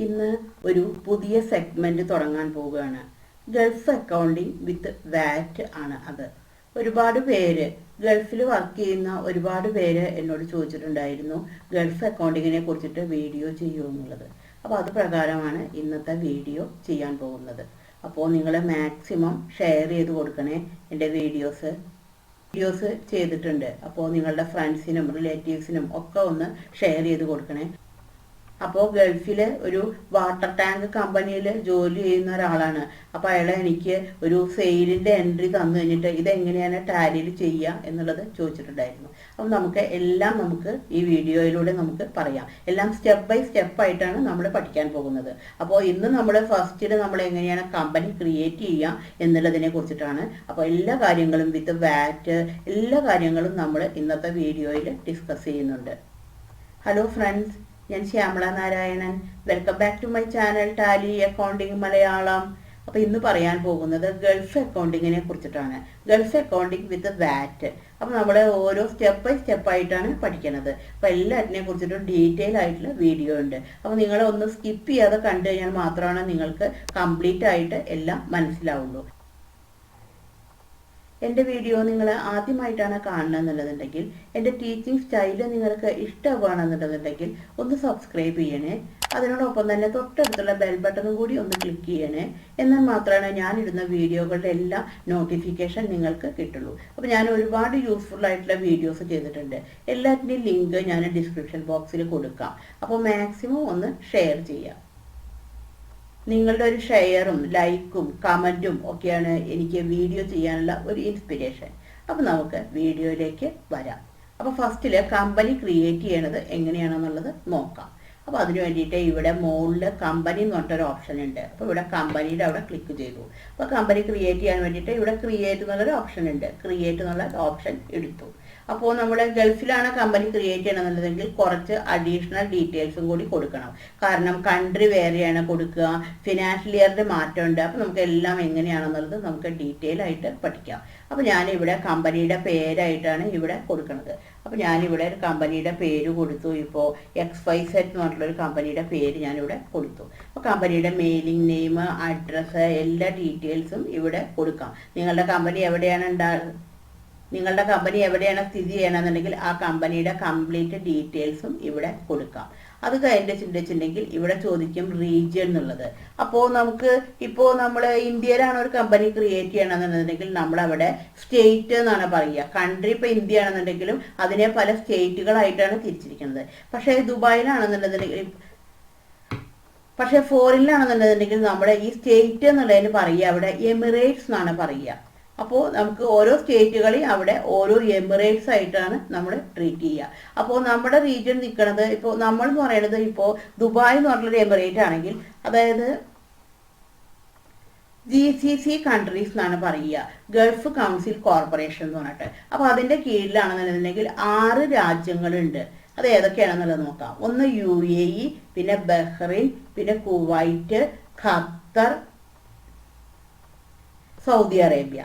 ഇന്ന് ഒരു പുതിയ സെഗ്മെന്റ് തുടങ്ങാൻ പോവുകയാണ്. ഗൾഫ് അക്കൗണ്ടിങ് വിത്ത് വാറ്റ് ആണ് അത്. ഒരുപാട് പേര് ഗൾഫിൽ വർക്ക് ചെയ്യുന്ന ഒരുപാട് പേര് എന്നോട് ചോദിച്ചിട്ടുണ്ടായിരുന്നു ഗൾഫ് അക്കൗണ്ടിങ്ങിനെ കുറിച്ചിട്ട് വീഡിയോ ചെയ്യുമെന്നുള്ളത്. അപ്പോൾ അത് പ്രകാരമാണ് ഇന്നത്തെ വീഡിയോ ചെയ്യാൻ പോകുന്നത്. അപ്പോൾ നിങ്ങൾ മാക്സിമം ഷെയർ ചെയ്ത് കൊടുക്കണേ. എൻ്റെ വീഡിയോസ് ചെയ്തിട്ടുണ്ട്. അപ്പോൾ നിങ്ങളുടെ ഫ്രണ്ട്സിനും റിലേറ്റീവ്സിനും ഒക്കെ ഒന്ന് ഷെയർ ചെയ്ത് കൊടുക്കണേ. അപ്പോൾ ഗൾഫിൽ ഒരു വാട്ടർ ടാങ്ക് കമ്പനിയിൽ ജോലി ചെയ്യുന്ന ഒരാളാണ്. അപ്പോൾ അയാൾ എനിക്ക് ഒരു സെയിലിൻ്റെ എൻട്രി തന്നു കഴിഞ്ഞിട്ട് ഇതെങ്ങനെയാണ് ടാലിയിൽ ചെയ്യുക എന്നുള്ളത് ചോദിച്ചിട്ടുണ്ടായിരുന്നു. അപ്പം നമുക്ക് ഈ വീഡിയോയിലൂടെ നമുക്ക് പറയാം. എല്ലാം സ്റ്റെപ്പ് ബൈ സ്റ്റെപ്പ് ആയിട്ടാണ് നമ്മൾ പഠിക്കാൻ പോകുന്നത്. അപ്പോൾ ഇന്ന് നമ്മൾ ഫസ്റ്റിൽ നമ്മൾ എങ്ങനെയാണ് കമ്പനി ക്രിയേറ്റ് ചെയ്യുക എന്നുള്ളതിനെ കുറിച്ചിട്ടാണ്. അപ്പോൾ എല്ലാ കാര്യങ്ങളും വിത്ത് വാറ്റ് എല്ലാ കാര്യങ്ങളും നമ്മൾ ഇന്നത്തെ വീഡിയോയിൽ ഡിസ്കസ് ചെയ്യുന്നുണ്ട്. ഹലോ ഫ്രണ്ട്സ്, ഞാൻ Shyamala Narayanan. Welcome back to my channel Tally accounting Malayalam. അപ്പോൾ ഇന്ന് പറയാൻ പോകുന്നത് ഗൾഫ് അക്കൗണ്ടിങ്ങിനെ കുറിച്ചിട്ടാണ്. Gulf accounting with VAT. അപ്പോൾ നമ്മൾ ഓരോ സ്റ്റെപ്പ് ബൈ സ്റ്റെപ്പ് ആയിട്ടാണ് പഠിക്കുന്നത്. അപ്പോൾ എല്ലാറ്റിനെ കുറിച്ചിട്ടും ഡീറ്റെയിൽ ആയിട്ടുള്ള വീഡിയോ ഉണ്ട്. അപ്പോൾ നിങ്ങൾ ഒന്ന് സ്കിപ്പ് ചെയ്യാതെ കണ്ടു കഴിഞ്ഞാൽ മാത്രമാണ് നിങ്ങൾക്ക് കംപ്ലീറ്റ് ആയിട്ട് എല്ലാം മനസ്സിലാവുള്ളൂ. എൻ്റെ വീഡിയോ നിങ്ങൾ ആദ്യമായിട്ടാണ് കാണണമെന്നുള്ളതുണ്ടെങ്കിൽ, എൻ്റെ ടീച്ചിങ് സ്റ്റൈല് നിങ്ങൾക്ക് ഇഷ്ടമാണെന്നുണ്ടെന്നുണ്ടെങ്കിൽ ഒന്ന് സബ്സ്ക്രൈബ് ചെയ്യണേ. അതിനോടൊപ്പം തന്നെ തൊട്ടടുത്തുള്ള ബെൽ ബട്ടണും കൂടി ഒന്ന് ക്ലിക്ക് ചെയ്യണേ. എന്നാൽ മാത്രമാണ് ഞാനിടുന്ന വീഡിയോകളുടെ എല്ലാ നോട്ടിഫിക്കേഷൻ നിങ്ങൾക്ക് കിട്ടുള്ളൂ. അപ്പോൾ ഞാൻ ഒരുപാട് യൂസ്ഫുൾ ആയിട്ടുള്ള വീഡിയോസ് ചെയ്തിട്ടുണ്ട്. എല്ലാറ്റിൻ്റെയും ലിങ്ക് ഞാൻ ഡിസ്ക്രിപ്ഷൻ ബോക്സിൽ കൊടുക്കാം. അപ്പോൾ മാക്സിമം ഒന്ന് ഷെയർ ചെയ്യാം. നിങ്ങളുടെ ഒരു ഷെയറും ലൈക്കും കമൻറ്റും ഒക്കെയാണ് എനിക്ക് വീഡിയോ ചെയ്യാനുള്ള ഒരു ഇൻസ്പിരേഷൻ. അപ്പോൾ നമുക്ക് വീഡിയോയിലേക്ക് വരാം. അപ്പോൾ ഫസ്റ്റിൽ കമ്പനി ക്രിയേറ്റ് ചെയ്യണത് എങ്ങനെയാണെന്നുള്ളത് നോക്കാം. അപ്പോൾ അതിന് വേണ്ടിയിട്ട് ഇവിടെ മുകളിൽ കമ്പനി എന്ന് പറഞ്ഞിട്ടൊരു ഓപ്ഷൻ ഉണ്ട്. അപ്പോൾ ഇവിടെ കമ്പനിയുടെ അവിടെ ക്ലിക്ക് ചെയ്തു. അപ്പോൾ കമ്പനി ക്രിയേറ്റ് ചെയ്യാൻ വേണ്ടിയിട്ട് ഇവിടെ ക്രിയേറ്റ് എന്നുള്ളൊരു ഓപ്ഷൻ ഉണ്ട്. ക്രിയേറ്റ് എന്നുള്ള ഓപ്ഷൻ എടുത്തു. അപ്പോൾ നമ്മൾ ഗൾഫിലാണ് കമ്പനി ക്രിയേറ്റ് ചെയ്യണമെന്നുള്ളതെങ്കിൽ കുറച്ച് അഡീഷണൽ ഡീറ്റെയിൽസും കൂടി കൊടുക്കണം. കാരണം കൺട്രി വേറെയാണ് കൊടുക്കുക, ഫിനാൻഷ്യൽ ഇയറിൻ്റെ മാറ്റമുണ്ട്. അപ്പോൾ നമുക്ക് എല്ലാം എങ്ങനെയാണെന്നുള്ളത് നമുക്ക് ഡീറ്റെയിൽ ആയിട്ട് പഠിക്കാം. അപ്പോൾ ഞാനിവിടെ കമ്പനിയുടെ പേരായിട്ടാണ് ഇവിടെ കൊടുക്കുന്നത്. അപ്പോൾ ഞാനിവിടെ ഒരു കമ്പനിയുടെ പേര് കൊടുത്തു. ഇപ്പോൾ XYZ എന്ന് പറഞ്ഞിട്ടുള്ളൊരു കമ്പനിയുടെ പേര് ഞാനിവിടെ കൊടുത്തു. അപ്പോൾ കമ്പനിയുടെ മെയിലിംഗ് നെയിം, അഡ്രസ്സ്, എല്ലാ ഡീറ്റെയിൽസും ഇവിടെ കൊടുക്കാം. നിങ്ങളുടെ കമ്പനി എവിടെയാണ് സ്ഥിതി ചെയ്യണമെന്നുണ്ടെങ്കിൽ ആ കമ്പനിയുടെ കംപ്ലീറ്റ് ഡീറ്റെയിൽസും ഇവിടെ കൊടുക്കാം. അത് കഴിഞ്ഞിട്ടുണ്ടെങ്കിൽ ഇവിടെ ചോദിക്കും റീജിയൻ എന്നുള്ളത്. അപ്പോൾ നമ്മൾ ഇന്ത്യയിലാണ് ഒരു കമ്പനി ക്രിയേറ്റ് ചെയ്യണമെന്നുണ്ടെങ്കിൽ നമ്മളവിടെ സ്റ്റേറ്റ് എന്നാണ് പറയുക. കൺട്രി ഇപ്പോൾ ഇന്ത്യ ആണെന്നുണ്ടെങ്കിലും അതിനെ പല സ്റ്റേറ്റുകളായിട്ടാണ് തിരിച്ചിരിക്കുന്നത്. പക്ഷേ ഫോറിനിലാണെന്നുണ്ടെങ്കിൽ നമ്മുടെ ഈ സ്റ്റേറ്റ് എന്നുള്ളതിന് പറയുക അവിടെ എമിറേറ്റ്സ് എന്നാണ് പറയുക. അപ്പോൾ നമുക്ക് ഓരോ സ്റ്റേറ്റുകളെയും അവിടെ ഓരോ എമിറേറ്റ്സ് ആയിട്ടാണ് നമ്മൾ ട്രീറ്റ് ചെയ്യുക. അപ്പോൾ നമ്മുടെ റീജിയൻ നിൽക്കുന്നത് ഇപ്പോൾ നമ്മൾ എന്ന് പറയുന്നത് ഇപ്പോൾ ദുബായ് എന്ന് പറഞ്ഞൊരു എമിറേറ്റ് ആണെങ്കിൽ അതായത് GCC കൺട്രീസ് എന്നാണ് പറയുക, ഗൾഫ് കൗൺസിൽ കോർപ്പറേഷൻ എന്ന് പറഞ്ഞിട്ട്. അപ്പോൾ അതിൻ്റെ കീഴിലാണെന്നുണ്ടെങ്കിൽ 6 രാജ്യങ്ങളുണ്ട്. അത് ഏതൊക്കെയാണെന്നുള്ളത് നോക്കാം. ഒന്ന് UAE, പിന്നെ ബഹ്റൈൻ, പിന്നെ കുവൈറ്റ്, ഖത്തർ, സൗദി അറേബ്യ.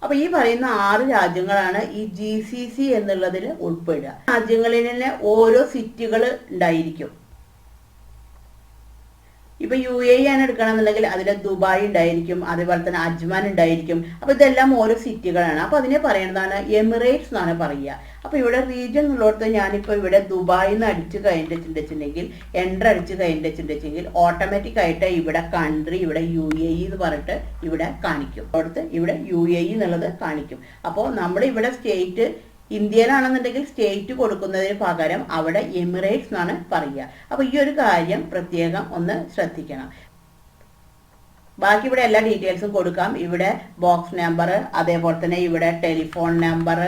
അപ്പോൾ ഈ പറയുന്ന 6 രാജ്യങ്ങളാണ് ഈ GCC എന്നുള്ളതിൽ ഉൾപ്പെടുക. രാജ്യങ്ങളിൽ തന്നെ ഓരോ സിറ്റികൾ ഉണ്ടായിരിക്കും. ഇപ്പൊ UAE ആണ് എടുക്കണമെന്നുണ്ടെങ്കിൽ അതിൽ ദുബായ് ഉണ്ടായിരിക്കും, അതേപോലെ തന്നെ അജ്മാൻ ഉണ്ടായിരിക്കും. അപ്പൊ ഇതെല്ലാം ഓരോ സിറ്റികളാണ്. അപ്പൊ അതിനെ പറയുന്നതാണ് എമിറേറ്റ്സ് എന്നാണ് പറയുക. അപ്പൊ ഇവിടെ റീജിയൻ എന്നുള്ളടത്ത് ഞാനിപ്പോൾ ഇവിടെ ദുബായിൽ നിന്ന് അടിച്ചു കഴിഞ്ഞിട്ടുണ്ടെങ്കിൽ എൻ്റർ അടിച്ചു കഴിഞ്ഞിട്ടുണ്ടെങ്കിൽ ഓട്ടോമാറ്റിക് ആയിട്ട് ഇവിടെ കൺട്രി ഇവിടെ UAE എന്ന് പറഞ്ഞിട്ട് ഇവിടെ കാണിക്കും. അവിടുത്തെ ഇവിടെ UAE എന്നുള്ളത് കാണിക്കും. അപ്പോൾ നമ്മൾ ഇവിടെ സ്റ്റേറ്റ് ഇന്ത്യയിലാണെന്നുണ്ടെങ്കിൽ സ്റ്റേറ്റ് കൊടുക്കുന്നതിന് പകരം അവിടെ എമിറേറ്റ്സ് എന്നാണ് പറയുക. അപ്പോൾ ഈ ഒരു കാര്യം പ്രത്യേകം ഒന്ന് ശ്രദ്ധിക്കണം. ബാക്കി ഇവിടെ എല്ലാ ഡീറ്റെയിൽസും കൊടുക്കാം. ഇവിടെ ബോക്സ് നമ്പർ, അതേപോലെ തന്നെ ഇവിടെ telephone number,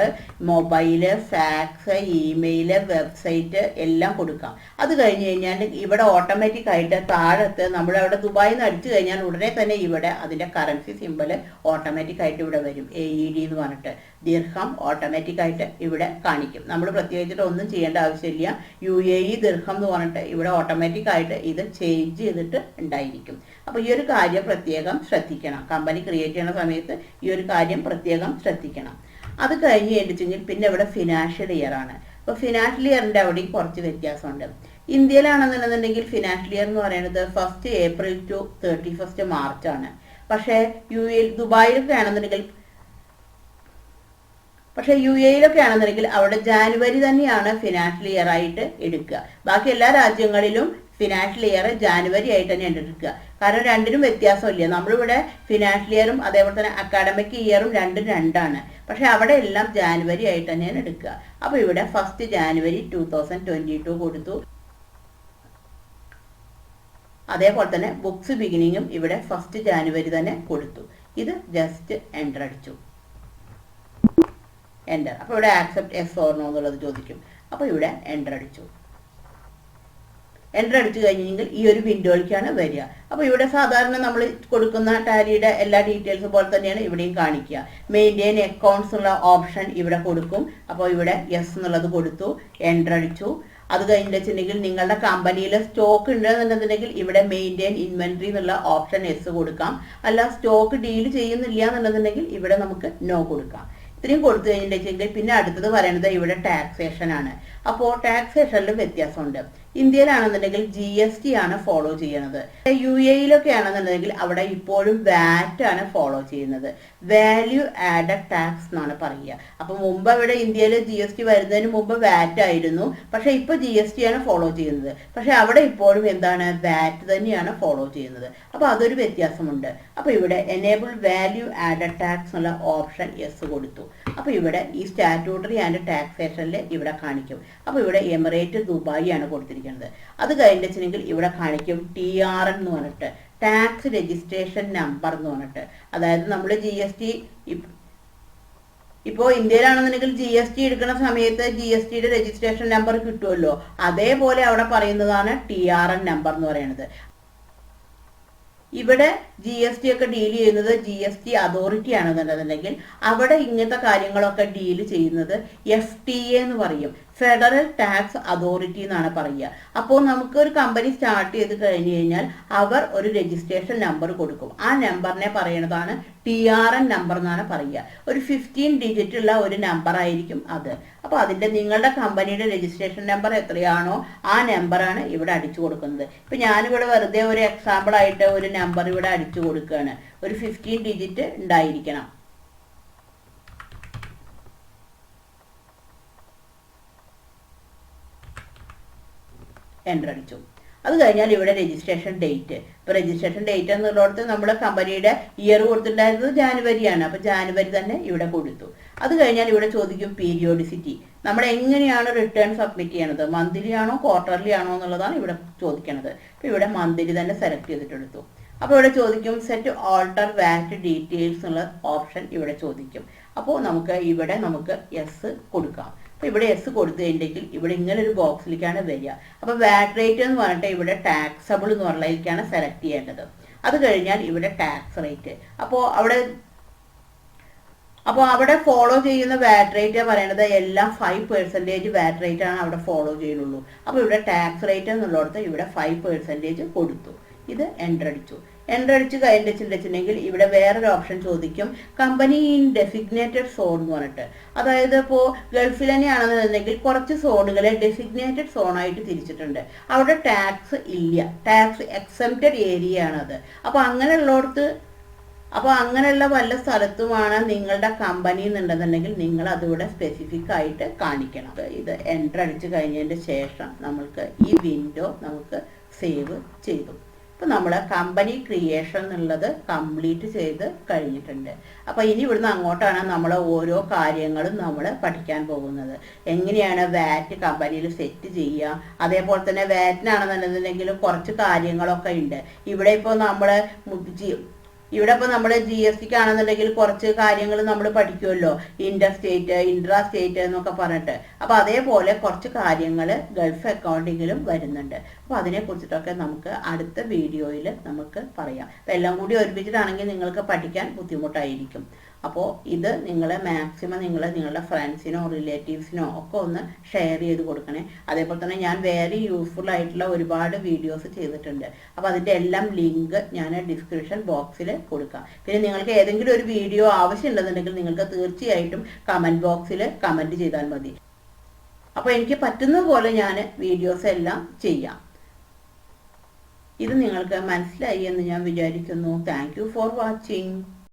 mobile, fax, email, website എല്ലാം കൊടുക്കാം. അത് കഴിഞ്ഞ് കഴിഞ്ഞാൽ ഇവിടെ ഓട്ടോമാറ്റിക് ആയിട്ട് താഴത്ത് നമ്മളവിടെ ദുബായിൽ നിന്ന് അടിച്ചു കഴിഞ്ഞാൽ ഉടനെ തന്നെ ഇവിടെ അതിൻ്റെ കറൻസി സിമ്പിൾ ഓട്ടോമാറ്റിക് ആയിട്ട് ഇവിടെ വരും. AED എന്ന് പറഞ്ഞിട്ട് ദിർഹം ഓട്ടോമാറ്റിക് ആയിട്ട് ഇവിടെ കാണിക്കും. നമ്മൾ പ്രത്യേകിച്ചിട്ട് ഒന്നും ചെയ്യേണ്ട ആവശ്യമില്ല. UAE ദിർഹം എന്ന് പറഞ്ഞിട്ട് ഇവിടെ ഓട്ടോമാറ്റിക് ആയിട്ട് ഇത് ചേഞ്ച് ചെയ്തിട്ട് ഉണ്ടായിരിക്കും. അപ്പോൾ ഈ ഒരു കാര്യം പ്രത്യേകം ശ്രദ്ധിക്കണം. കമ്പനി ക്രിയേറ്റ് ചെയ്യുന്ന സമയത്ത് ഈ ഒരു കാര്യം പ്രത്യേകം ശ്രദ്ധിക്കണം. അത് കഴിഞ്ഞ് കഴിഞ്ഞിട്ടുണ്ടെങ്കിൽ പിന്നെ ഇവിടെ ഫിനാൻഷ്യൽ ഇയർ ആണ്. അപ്പോൾ ഫിനാൻഷ്യൽ ഇയറിൻ്റെ അവിടെയും കുറച്ച് വ്യത്യാസമുണ്ട്. ഇന്ത്യയിലാണെന്നുണ്ടെങ്കിൽ ഫിനാൻഷ്യൽ ഇയർ എന്ന് പറയുന്നത് 1 ഏപ്രിൽ ടു 31 മാർച്ച് ആണ്. പക്ഷേ ദുബായിലൊക്കെ ആണെന്നുണ്ടെങ്കിൽ അവിടെ ജാനുവരി തന്നെയാണ് ഫിനാൻഷ്യൽ ഇയർ ആയിട്ട് എടുക്കുക. ബാക്കി എല്ലാ രാജ്യങ്ങളിലും ഫിനാൻഷ്യൽ ഇയർ ജാനുവരി ആയിട്ട് തന്നെ എടുക്കുക. കാരണം രണ്ടിനും വ്യത്യാസമില്ല. നമ്മളിവിടെ ഫിനാൻഷ്യൽ ഇയറും അതേപോലെ തന്നെ അക്കാഡമിക് ഇയറും രണ്ടും രണ്ടാണ്. പക്ഷെ അവിടെ എല്ലാം ജാനുവരി ആയിട്ട് തന്നെയാണ് എടുക്കുക. അപ്പോൾ ഇവിടെ 1 ജാനുവരി 2022 കൊടുത്തു. അതേപോലെ തന്നെ ബുക്സ് ബിഗിനിങ്ങും ഇവിടെ 1 ജാനുവരി തന്നെ കൊടുത്തു. ഇത് ജസ്റ്റ് എൻ്റർ അടിച്ചു. എൻ്റർ. അപ്പോൾ ഇവിടെ ആക്സെപ്റ്റ് എസ് ഓർ നോ എന്നുള്ളത് ചോദിക്കും. അപ്പോൾ ഇവിടെ എൻ്റർ അടിച്ചു. എൻ്റർ അടിച്ചു കഴിഞ്ഞെങ്കിൽ ഈ ഒരു വിൻഡോയിലേക്കാണ് വരിക. അപ്പോൾ ഇവിടെ സാധാരണ നമ്മൾ കൊടുക്കുന്ന ടാലിയുടെ എല്ലാ ഡീറ്റെയിൽസും പോലെ തന്നെയാണ് ഇവിടെയും കാണിക്കുക. മെയിൻറ്റെയിൻ അക്കൗണ്ട്സ് ഉള്ള ഓപ്ഷൻ ഇവിടെ കൊടുക്കും. അപ്പോൾ ഇവിടെ യെസ് എന്നുള്ളത് കൊടുത്തു, എൻ്റർ അടിച്ചു. അത് കഴിഞ്ഞിട്ടുണ്ടെങ്കിൽ നിങ്ങളുടെ കമ്പനിയിൽ സ്റ്റോക്ക് ഉണ്ടെന്നുണ്ടെങ്കിൽ ഇവിടെ മെയിൻറ്റെയിൻ ഇൻവെൻട്രി എന്നുള്ള ഓപ്ഷൻ എസ് കൊടുക്കാം. അല്ല സ്റ്റോക്ക് ഡീൽ ചെയ്യുന്നില്ല എന്നുണ്ടെന്നുണ്ടെങ്കിൽ ഇവിടെ നമുക്ക് നോ കൊടുക്കാം. ഇത്രയും കൊടുത്തു കഴിഞ്ഞിട്ടുണ്ടെങ്കിൽ പിന്നെ അടുത്തത് പറയുന്നത് ഇവിടെ ടാക്സേഷൻ ആണ്. അപ്പോൾ ടാക്സേഷനിൽ വ്യത്യാസമുണ്ട്. ഇന്ത്യയിലാണെന്നുണ്ടെങ്കിൽ GST ആണ് ഫോളോ ചെയ്യുന്നത്. UAE ആണെന്നുണ്ടെങ്കിൽ അവിടെ ഇപ്പോഴും VAT ആണ് ഫോളോ ചെയ്യുന്നത്. വാല്യൂ ആഡഡ് ടാക്സ് എന്നാണ് പറയുക. അപ്പോൾ മുമ്പ് ഇവിടെ ഇന്ത്യയിൽ GST വരുന്നതിന് മുമ്പ് VAT ആയിരുന്നു. പക്ഷെ ഇപ്പോൾ GST ആണ് ഫോളോ ചെയ്യുന്നത്. പക്ഷെ അവിടെ ഇപ്പോഴും എന്താണ് VAT തന്നെയാണ് ഫോളോ ചെയ്യുന്നത്. അപ്പോൾ അതൊരു വ്യത്യാസമുണ്ട്. അപ്പോൾ ഇവിടെ എനേബിൾ വാല്യൂ ആഡഡ് ടാക്സ് എന്നുള്ള ഓപ്ഷൻ യെസ് കൊടുത്തു. അപ്പോൾ ഇവിടെ ഈ സ്റ്റാറ്റ്യൂട്ടറി ആൻഡ് ടാക്സേഷനിൽ ഇവിടെ കാണിക്കും. അപ്പോൾ ഇവിടെ എമിറേറ്റ് ദുബായ് ആണ് കൊടുത്തിരിക്കുന്നത്. അത് കഴിഞ്ഞിട്ടുണ്ടെങ്കിൽ ഇവിടെ കാണിക്കും TRN എന്ന് പറഞ്ഞിട്ട്, ടാക്സ് രജിസ്ട്രേഷൻ നമ്പർ എന്ന് പറഞ്ഞിട്ട്. അതായത് നമ്മൾ GST ഇപ്പോൾ ഇന്ത്യയിലാണെന്നുണ്ടെങ്കിൽ GST എടുക്കുന്ന സമയത്ത് GSTയുടെ രജിസ്ട്രേഷൻ നമ്പർ കിട്ടുമല്ലോ. അതേപോലെ അവിടെ പറയുന്നതാണ് TRN നമ്പർ എന്ന് പറയുന്നത്. ഇവിടെ GST ഒക്കെ ഡീൽ ചെയ്യുന്നത് GST അതോറിറ്റി ആണെന്നുണ്ടെന്നുണ്ടെങ്കിൽ അവിടെ ഇങ്ങനത്തെ കാര്യങ്ങളൊക്കെ ഡീൽ ചെയ്യുന്നത് FTA എന്ന് പറയും, ഫെഡറൽ ടാക്സ് അതോറിറ്റി എന്നാണ് പറയുക. അപ്പോൾ നമുക്ക് ഒരു കമ്പനി സ്റ്റാർട്ട് ചെയ്ത് കഴിഞ്ഞ് കഴിഞ്ഞാൽ അവർ ഒരു രജിസ്ട്രേഷൻ നമ്പർ കൊടുക്കും. ആ നമ്പറിനെ പറയുന്നതാണ് TRN നമ്പർ എന്നാണ് പറയുക. ഒരു 15 ഡിജിറ്റ് ഉള്ള ഒരു നമ്പർ ആയിരിക്കും അത്. അപ്പോൾ അതിൻ്റെ നിങ്ങളുടെ കമ്പനിയുടെ രജിസ്ട്രേഷൻ നമ്പർ എത്രയാണോ ആ നമ്പറാണ് ഇവിടെ അടിച്ചു കൊടുക്കുന്നത്. ഇപ്പം ഞാനിവിടെ വെറുതെ ഒരു എക്സാമ്പിൾ ആയിട്ട് ഒരു നമ്പർ ഇവിടെ അടിച്ചു കൊടുക്കുകയാണ്. ഒരു 15 ഡിജിറ്റ് ഉണ്ടായിരിക്കണം. എൻ്റർ അടിച്ചു. അത് കഴിഞ്ഞാൽ ഇവിടെ രജിസ്ട്രേഷൻ ഡേറ്റ്. ഇപ്പോൾ രജിസ്ട്രേഷൻ ഡേറ്റ് എന്നുള്ളിടത്ത് നമ്മുടെ കമ്പനിയുടെ ഇയർ കൊടുത്തിട്ടുണ്ടായിരുന്നത് ജാനുവരിയാണ്. അപ്പോൾ ജാനുവരി തന്നെ ഇവിടെ കൊടുത്തു. അത് കഴിഞ്ഞാൽ ഇവിടെ ചോദിക്കും പീരിയോഡിസിറ്റി. നമ്മൾ എങ്ങനെയാണ് റിട്ടേൺ സബ്മിറ്റ് ചെയ്യണത്, മന്ത്ലി ആണോ ക്വാർട്ടർലി ആണോ എന്നുള്ളതാണ് ഇവിടെ ചോദിക്കണത്. അപ്പോൾ ഇവിടെ മന്ത്ലി തന്നെ സെലക്ട് ചെയ്തിട്ടെടുത്തു. അപ്പോൾ ഇവിടെ ചോദിക്കും സെറ്റ് ഓൾട്ടർ വാറ്റ് ഡീറ്റെയിൽസ് എന്നുള്ള ഓപ്ഷൻ ഇവിടെ ചോദിക്കും. അപ്പോൾ ഇവിടെ നമുക്ക് യെസ് കൊടുക്കാം. അപ്പോൾ ഇവിടെ എസ് കൊടുത്തു കഴിഞ്ഞിട്ടുണ്ടെങ്കിൽ ഇവിടെ ഇങ്ങനെ ഒരു ബോക്സിലേക്കാണ് വരിക. അപ്പോൾ വാറ്റ് റേറ്റ് എന്ന് പറഞ്ഞിട്ട് ഇവിടെ ടാക്സബിൾ എന്ന് പറഞ്ഞതിലേക്കാണ് സെലക്ട് ചെയ്യേണ്ടത്. അത് കഴിഞ്ഞാൽ ഇവിടെ ടാക്സ് റേറ്റ്. അപ്പോൾ അവിടെ ഫോളോ ചെയ്യുന്ന വാറ്റ് റേറ്റ് പറയുന്നത് എല്ലാം 5% വാറ്റ് റേറ്റ് ആണ് അവിടെ ഫോളോ ചെയ്യുന്നുള്ളൂ. അപ്പോൾ ഇവിടെ ടാക്സ് റേറ്റ് എന്നുള്ളിടത്ത് ഇവിടെ 5% കൊടുത്തു. ഇത് എൻ്റർ അടിച്ചു. എൻ്റർ അടിച്ച് കഴിഞ്ഞിട്ടുണ്ടെങ്കിൽ ഇവിടെ വേറൊരു ഓപ്ഷൻ ചോദിക്കും കമ്പനി ഇൻ ഡെസിഗ്നേറ്റഡ് സോൺ എന്ന് പറഞ്ഞിട്ട്. അതായത് ഇപ്പോൾ ഗൾഫിൽ തന്നെയാണെന്നുണ്ടെങ്കിൽ കുറച്ച് സോണുകളെ ഡെസിഗ്നേറ്റഡ് സോണായിട്ട് തിരിച്ചിട്ടുണ്ട്. അവിടെ ടാക്സ് ഇല്ല, ടാക്സ് എക്സംപ്റ്റഡ് ഏരിയ ആണത്. അപ്പോൾ അങ്ങനെയുള്ള വല്ല സ്ഥലത്തുമാണ് നിങ്ങളുടെ കമ്പനി എന്നുണ്ടെന്നുണ്ടെങ്കിൽ നിങ്ങൾ അതിവിടെ സ്പെസിഫിക് ആയിട്ട് കാണിക്കണം. ഇത് എൻ്റർ അടിച്ച് കഴിഞ്ഞതിന് ശേഷം നമ്മൾക്ക് ഈ വിൻഡോ നമുക്ക് സേവ് ചെയ്തു. അപ്പോൾ നമ്മൾ കമ്പനി ക്രിയേഷൻ എന്നുള്ളത് കംപ്ലീറ്റ് ചെയ്ത് കഴിഞ്ഞിട്ടുണ്ട്. അപ്പോൾ ഇനി ഇവിടുന്ന് അങ്ങോട്ടാണ് നമ്മൾ ഓരോ കാര്യങ്ങളും നമ്മൾ പഠിക്കാൻ പോകുന്നത്. എങ്ങനെയാണ് വാറ്റ് കമ്പനിയിൽ സെറ്റ് ചെയ്യുക, അതേപോലെ തന്നെ വാറ്റിനാണെന്നുണ്ടെന്നുണ്ടെങ്കിൽ കുറച്ച് കാര്യങ്ങളൊക്കെ ഉണ്ട്. ഇവിടെ ഇപ്പോൾ നമ്മൾ GST ആണെന്നുണ്ടെങ്കിൽ കുറച്ച് കാര്യങ്ങൾ നമ്മൾ പഠിക്കുമല്ലോ, ഇൻട്രാ സ്റ്റേറ്റ് എന്നൊക്കെ പറഞ്ഞിട്ട്. അപ്പോൾ അതേപോലെ കുറച്ച് കാര്യങ്ങൾ ഗൾഫ് അക്കൗണ്ടിങ്ങിലും വരുന്നുണ്ട്. അപ്പോൾ അതിനെക്കുറിച്ചിട്ടൊക്കെ നമുക്ക് അടുത്ത വീഡിയോയിൽ നമുക്ക് പറയാം. അപ്പോൾ എല്ലാം കൂടി ഒരുമിച്ചിട്ടാണെങ്കിൽ നിങ്ങൾക്ക് പഠിക്കാൻ ബുദ്ധിമുട്ടായിരിക്കും. അപ്പോൾ ഇത് നിങ്ങൾ മാക്സിമം നിങ്ങളുടെ ഫ്രണ്ട്സിനോ റിലേറ്റീവ്സിനോ ഒക്കെ ഒന്ന് ഷെയർ ചെയ്ത് കൊടുക്കണേ. അതേപോലെ തന്നെ ഞാൻ വേറെ യൂസ്ഫുൾ ആയിട്ടുള്ള ഒരുപാട് വീഡിയോസ് ചെയ്തിട്ടുണ്ട്. അപ്പോൾ അതിൻ്റെ എല്ലാം ലിങ്ക് ഞാൻ ഡിസ്ക്രിപ്ഷൻ ബോക്സിൽ കൊടുക്കാം. പിന്നെ നിങ്ങൾക്ക് ഏതെങ്കിലും ഒരു വീഡിയോ ആവശ്യമുണ്ടെന്നുണ്ടെങ്കിൽ നിങ്ങൾക്ക് തീർച്ചയായിട്ടും കമൻറ്റ് ബോക്സിൽ കമൻറ്റ് ചെയ്താൽ മതി. അപ്പോൾ എനിക്ക് പറ്റുന്ന പോലെ ഞാൻ വീഡിയോസ് എല്ലാം ചെയ്യാം. ഇത് നിങ്ങൾക്ക് മനസ്സിലായി എന്ന് ഞാൻ വിചാരിക്കുന്നു. Thank you for watching.